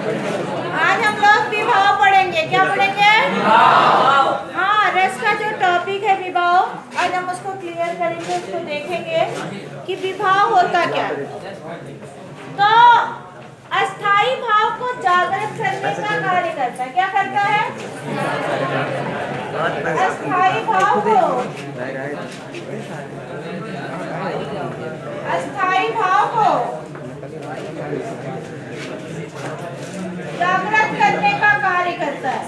आज हम लोग विभाव पढ़ेंगे। क्या पढ़ेंगे? हाँ, रस का जो टॉपिक है विभाव, आज हम उसको क्लियर करेंगे, उसको देखेंगे कि विभाव होता क्या है। तो अस्थाई भाव को जागृत करने का कार्य करता है। क्या करता है? अस्थाई भाव को जागृत करने का कार्य करता है।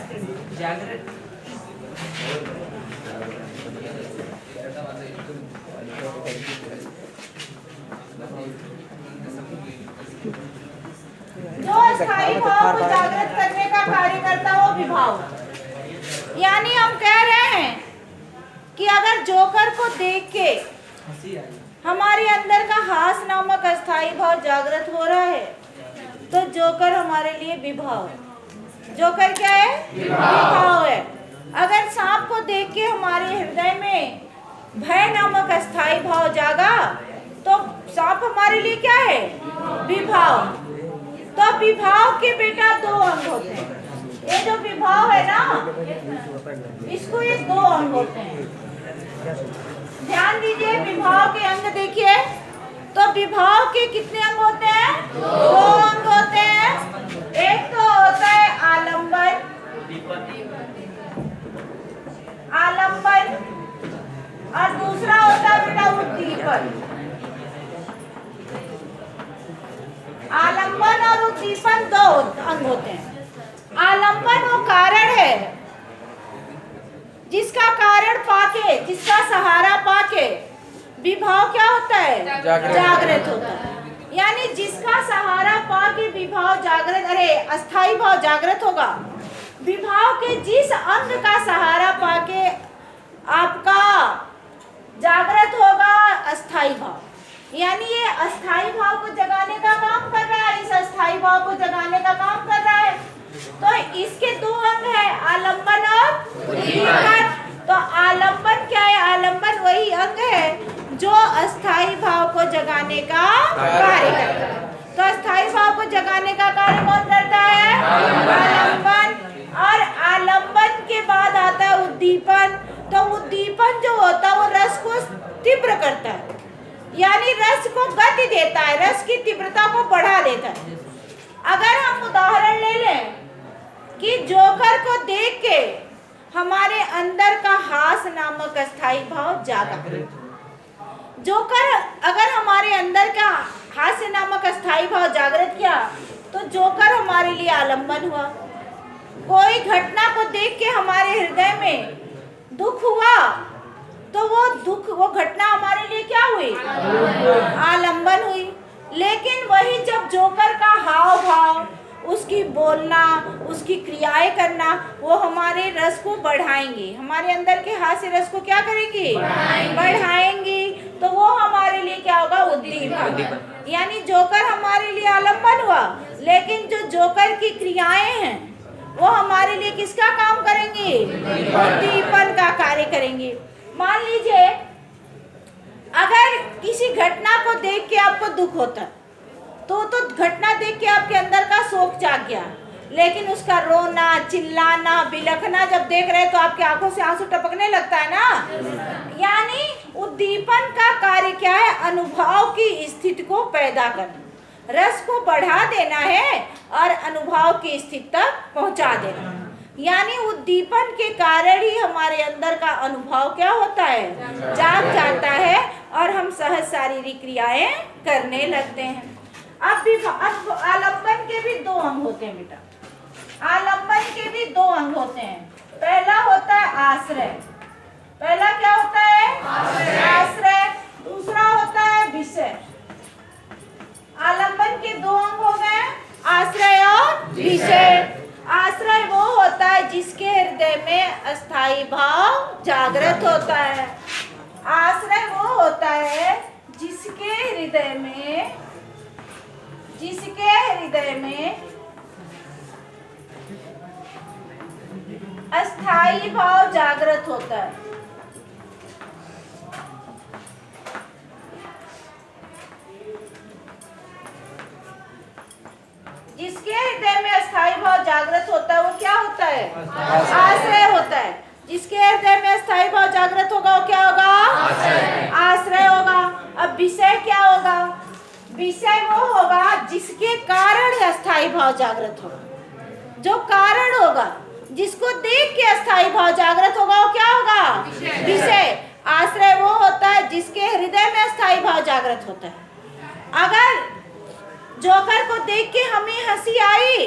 जो अस्थाई भाव को जागृत करने का कार्य करता है वो विभाव। यानी हम कह रहे हैं कि अगर जोकर को देख के हमारे अंदर का हास नामक अस्थाई भाव जागृत हो रहा है तो जोकर हमारे लिए विभाव है। जोकर क्या है? विभाव है। अगर सांप को देख के हमारे हृदय में भय नामक अस्थाई भाव जागा तो सांप हमारे लिए क्या है? विभाव। तो विभाव के बेटा दो अंग होते हैं। ये जो विभाव है ना, इसको ये दो अंग होते हैं। ध्यान दीजिए, विभाव के अंग देखिए। तो विभाव के कितने अंग होते हैं? दो अंग होते हैं। एक तो होता है आलंबन, और दूसरा होता है बेटा उद्दीपन। आलंबन और उद्दीपन दो अंग होते हैं। आलंबन वो कारण है जिसका कारण पाके, जिसका सहारा पाके विभाव क्या होता है? जागृत होता है। यानी जिसका सहारा पाके विभाव जागृत, अस्थाई भाव जागृत होगा। विभाव के जिस अंग का सहारा पाके आपका जागृत होगा अस्थाई भाव, यानी ये अस्थाई भाव को जगाने का काम कर रहा है, इस अस्थाई भाव को जगाने का काम कर रहा है। तो इसके दो अंग है, आलंबन और उद्दीपन। तो आलंबन क्या है? आलंबन वही अंग है जो अस्थाई भाव को जगाने का कार्य करता है। तो अस्थाई भाव को जगाने का कार्य कौन करता है? आलंबन। और आलंबन के बाद आता है उद्दीपन। तो उद्दीपन जो होता है वो रस को तीव्र करता है, यानी रस को गति देता है, रस की तीव्रता को बढ़ा देता है। अगर हम उदाहरण ले लें कि जोकर को देख के हमारे अंदर का हास नामक अस्थाई भाव जागा। जोकर अगर हमारे अंदर का हास्य नामक अस्थाई भाव जागृत किया तो जोकर हमारे लिए आलंबन हुआ। कोई घटना को देख के हमारे हृदय में दुख हुआ तो वो घटना हमारे लिए क्या हुई? आलंबन हुई। लेकिन वही जब जोकर का हाव भाव, उसकी बोलना, उसकी क्रियाएं करना, वो हमारे रस को बढ़ाएंगे, हमारे अंदर के हास्य रस को क्या करेंगी? बढ़ाएंगी। तो वो हमारे लिए क्या होगा? उद्दीपन। यानी जोकर हमारे लिए आलंबन हुआ, लेकिन जो जोकर की क्रियाएं हैं वो हमारे लिए किसका काम करेंगी? उद्दीपन का कार्य करेंगे। मान लीजिए अगर किसी घटना को देख के आपको दुख होता है तो घटना देख के आपके अंदर का शोक जाग गया, लेकिन उसका रोना, चिल्लाना, बिलखना जब देख रहे तो आपकी आंखों से आंसू टपकने लगता है ना। यानी उद्दीपन का कार्य क्या है? अनुभव की स्थिति को पैदा करना, रस को बढ़ा देना है और अनुभव की स्थिति तक पहुंचा देना। यानी उद्दीपन के कारण ही हमारे अंदर का अनुभव क्या होता है? जाग जाता है और हम सहज शारीरिक क्रियाएं करने लगते हैं। अब आलंबन के भी दो अंग होते हैं बेटा। आलंबन के भी दो अंग होते हैं। पहला होता है आश्रय। पहला क्या होता है? आश्रय। दूसरा होता है विषय। आलंबन के दो अंग हो गए, आश्रय और विषय। आश्रय वो होता है जिसके हृदय में अस्थाई भाव जागृत होता है। आश्रय वो होता है जिसके हृदय में अस्थाई भाव जागृत होता है। जिसके हृदय में आश्रय होता है। जिसके हृदय में अस्थाई भाव जागृत होगा वो क्या होगा? आश्रय होगा। अब विषय क्या होगा? विषय वो होगा जिसके कारण अस्थाई भाव जागृत होगा। जो कारण होगा, जिसको देख के अस्थाई भाव जागृत होगा वो क्या होगा? विषय। आश्रय वो होता है जिसके हृदय में अस्थाई भाव जागृत होता है। अगर जोकर को देख के हमें हंसी आई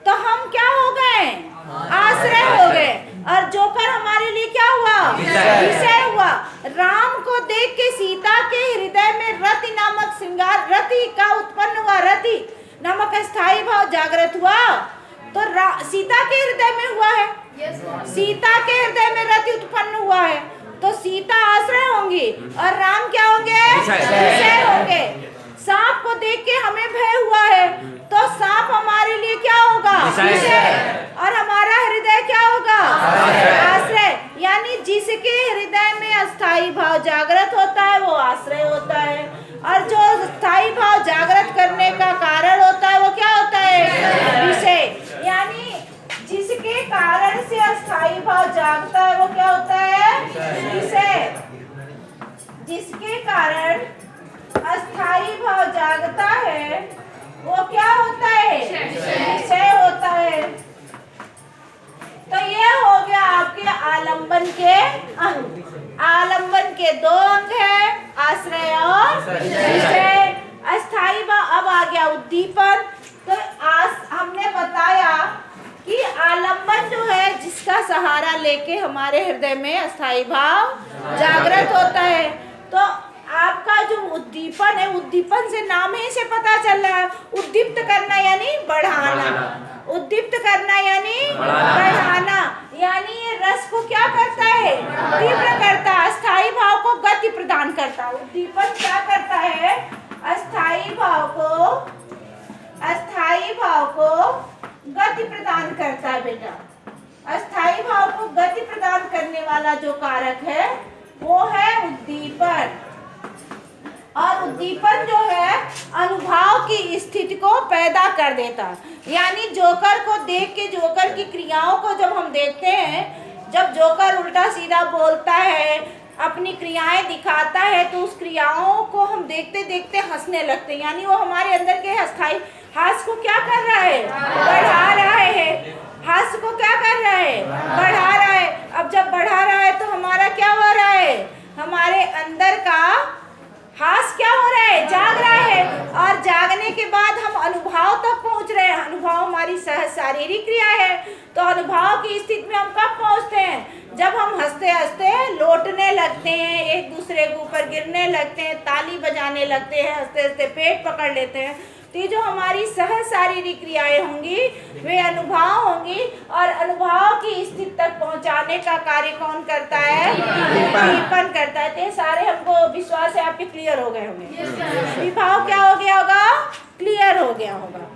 तो हम क्या हो गए? आश्रय हो गए। और जोकर हमारे लिए क्या हुआ? विषय हुआ। राम को देख के सीता के हृदय में रति नामक श्रृंगार, रति का उत्पन्न हुआ, रति नामक अस्थाई भाव जागृत हुआ। तो सीता के हृदय में हुआ है। सीता के हृदय में रति उत्पन्न हुआ है तो सीता आश्रय होंगी और राम क्या होंगे? विषय होंगे। सांप को देख के हमें भय हुआ है तो सांप हमारे लिए क्या होगा? विषय। और हमारा हृदय क्या होगा? आश्रय। यानी जिसके हृदय में अस्थाई भाव जागृत होता है वो आश्रय होता है, और जो स्थायी भाव जागृत करने का कारण होता है वो क्या होता है? विषय। यानी जिसके कारण से अस्थाई भाव जागता है वो क्या होता है? विषय। जिसके कारण अस्थाई भाव जागता है वो क्या होता है? विषय होता है। तो ये हो गया आपके आलंबन के अंग। आलंबन के दो अंग है, आश्रय और विषय। अस्थाई भाव। अब आ गया उद्दीपन। तो आज हमने बताया कि आलंबन जो है जिसका सहारा लेके हमारे हृदय में अस्थाई भाव जागृत होता है। तो आपका जो उद्दीपन है, उद्दीपन से नाम ही से पता चल रहा है, उद्दीप्त करना यानी बढ़ाना, उद्दीप्त करना यानी बढ़ाना। यानी ये रस को क्या करता है? तीव्र करता है, अस्थाई भाव को गति प्रदान करता है। उद्दीपन क्या करता है? अस्थाई भाव को गति प्रदान करता है बेटा। अस्थाई भाव को गति प्रदान करने वाला जो कारक है वो है उद्दीपन। और उद्दीपन जो है अनुभाव की स्थिति को पैदा कर देता। यानी जोकर को देख के, जोकर की क्रियाओं को जब हम देखते हैं, जब जोकर उल्टा सीधा बोलता है, अपनी क्रियाएं दिखाता है, तो उस क्रियाओं को हम देखते देखते हंसने लगते हैं। यानी वो हमारे अंदर के अस्थाई हास्य को क्या कर रहा है? बढ़ा रहा है। हास्य को क्या कर रहा है? बढ़ा रहा है। अब जब बढ़ा रहा है तो हमारा क्या हो रहा है? हमारे अंदर का हास्य क्या हो रहा है? जाग रहा है। और जागने के बाद हम अनुभव तक पहुंच रहे हैं। अनुभव हमारी शारीरिक क्रिया है। तो अनुभव की स्थिति में हम कब पहुंचते हैं? जब हम हंसते हंसते लौटने लगते हैं, एक दूसरे के ऊपर गिरने लगते हैं, ताली बजाने लगते हैं, हंसते हंसते पेट पकड़ लेते हैं। तो ये जो हमारी सहज शारीरिक क्रियाएं होंगी वे अनुभव होंगी। और अनुभव की स्थिति तक पहुंचाने का कार्य कौन करता है? उद्दीपन करता है। तो सारे हमको विश्वास है आपके क्लियर हो गए होंगे। विभाव क्या हो गया होगा? क्लियर हो गया होगा।